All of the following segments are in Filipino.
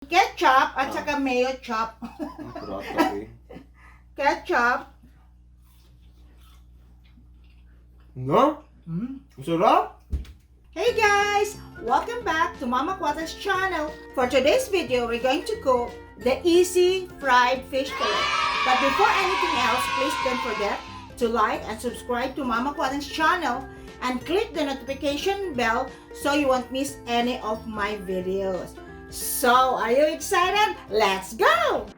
Ketchup at saka mayo chop. Ketchup. No? Sarap? Hey guys! Welcome back to Mama Quata's channel. For today's video, we're going to cook the easy fried fish fillet. But before anything else, please don't forget to like and subscribe to Mama Quata's channel and click the notification bell so you won't miss any of my videos. So, are you excited? Let's go!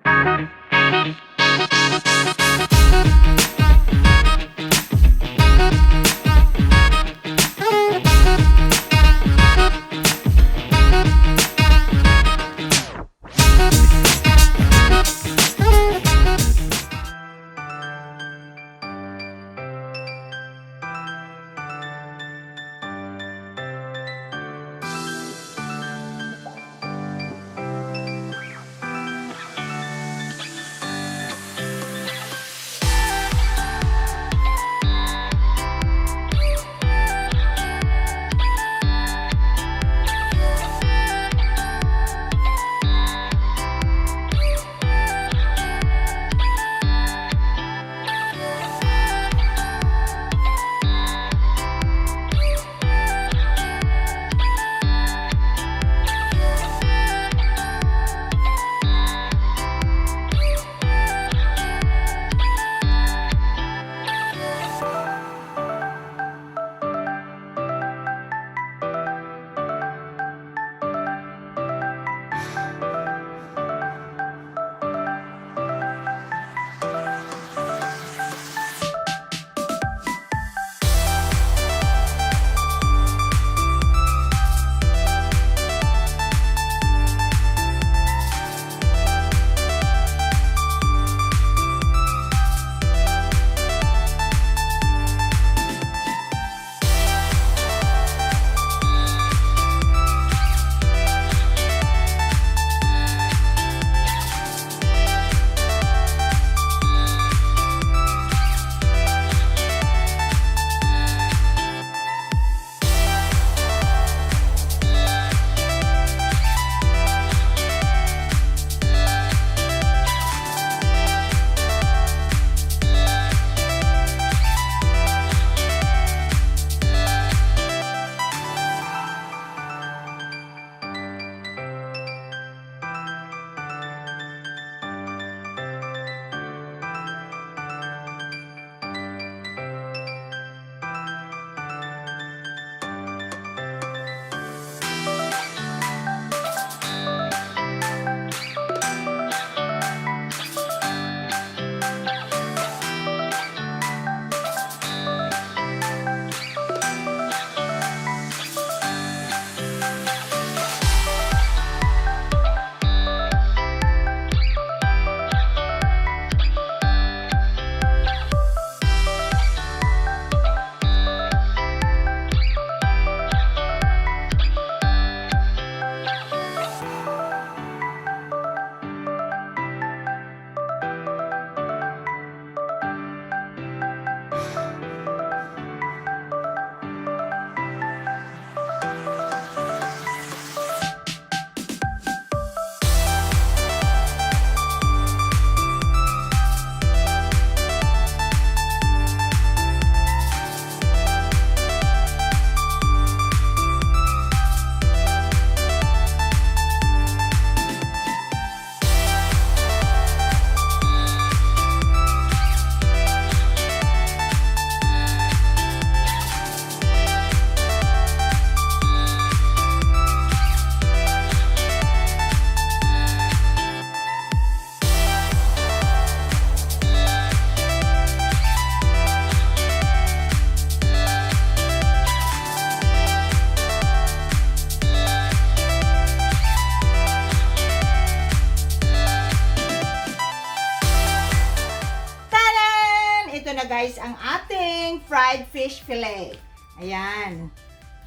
Guys, ang ating fried fish fillet. Ayan.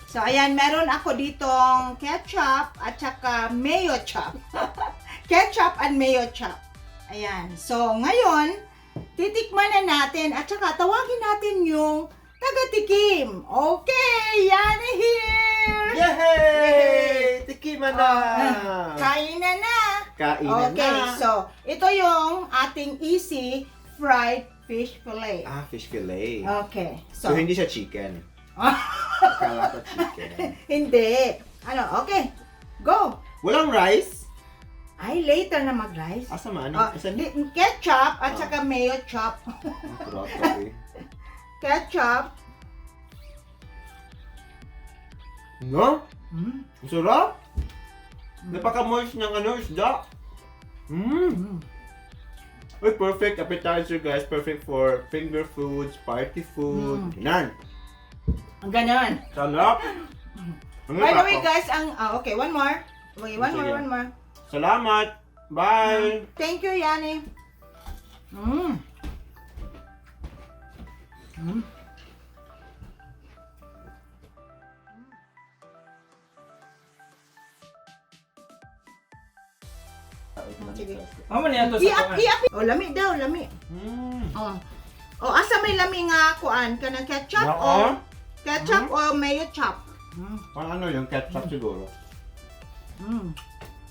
So, ayan, meron ako ditong ketchup at saka mayo chop. Ketchup and mayo chop. Ayan. So, ngayon, titikman na natin at saka tawagin natin yung taga-tikim. Okay, yan here! Yay! Tikima na! Kainan na! Kainan Okay, na! so ito yung ating easy fried fish fillet. Fish fillet. Okay, So, hindi siya chicken. Akala ko chicken. Hindi. Okay. Go! Walang rice? Ay, later na mag-rice. Asama, ano? Asan? Ketchup at saka mayo chop. Okay. Ketchup. No? Mm. Ang sarap! Napaka-moist ng isda. Uy, perfect appetizer, guys. Perfect for finger foods, party food. Yan. Ang ganon. Sarap! By the way, guys, okay, one more. Okay, one more. Salamat! Bye! Thank you, Yani. Sige. Amo niya to sa kuan. Iap. Oh, lami daw, lami. Asa may lami nga kuan ka ng ketchup o ketchup o mayo chop. Ano yung ketchup siguro?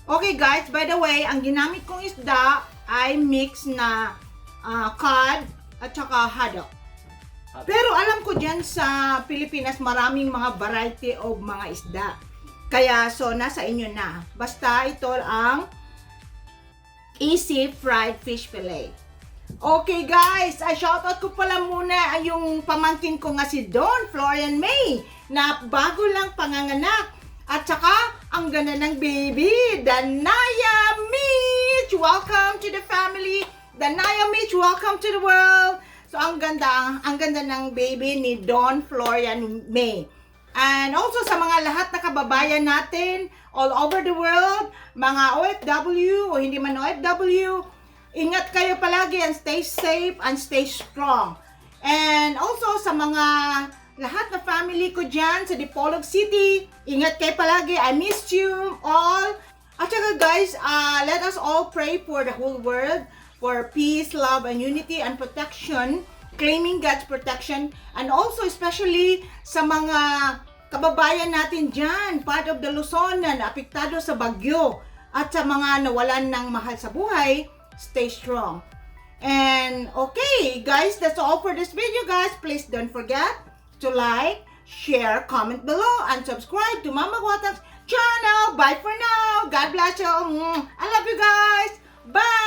Okay guys, by the way, ang ginamit kong isda ay mix na cod at saka haddock. Pero alam ko dyan sa Pilipinas maraming mga variety of mga isda. Kaya so nasa inyo na. Basta ito ang easy fried fish fillet. Okay guys, shoutout ko pala muna yung pamangkin ko nga si Don Florian May na bago lang panganganak. At saka, ang ganda ng baby, Danaya Mitch! Welcome to the family! Danaya Mitch, welcome to the world! So, ang ganda ng baby ni Don Florian May. And also sa mga lahat na kababayan natin all over the world, mga OFW o hindi man OFW, ingat kayo palagi and stay safe and stay strong. And also sa mga lahat na family ko dyan sa Dipolog City, ingat kayo palagi. I missed you all. At saka guys, let us all pray for the whole world for peace, love, and unity and protection, claiming God's protection, and also especially sa mga kababayan natin dyan, part of the Luzon na apektado sa bagyo, at sa mga nawalan ng mahal sa buhay, stay strong. And okay, guys, that's all for this video, guys. Please don't forget to like, share, comment below, and subscribe to Mama Quata's channel. Bye for now. God bless you. I love you guys. Bye.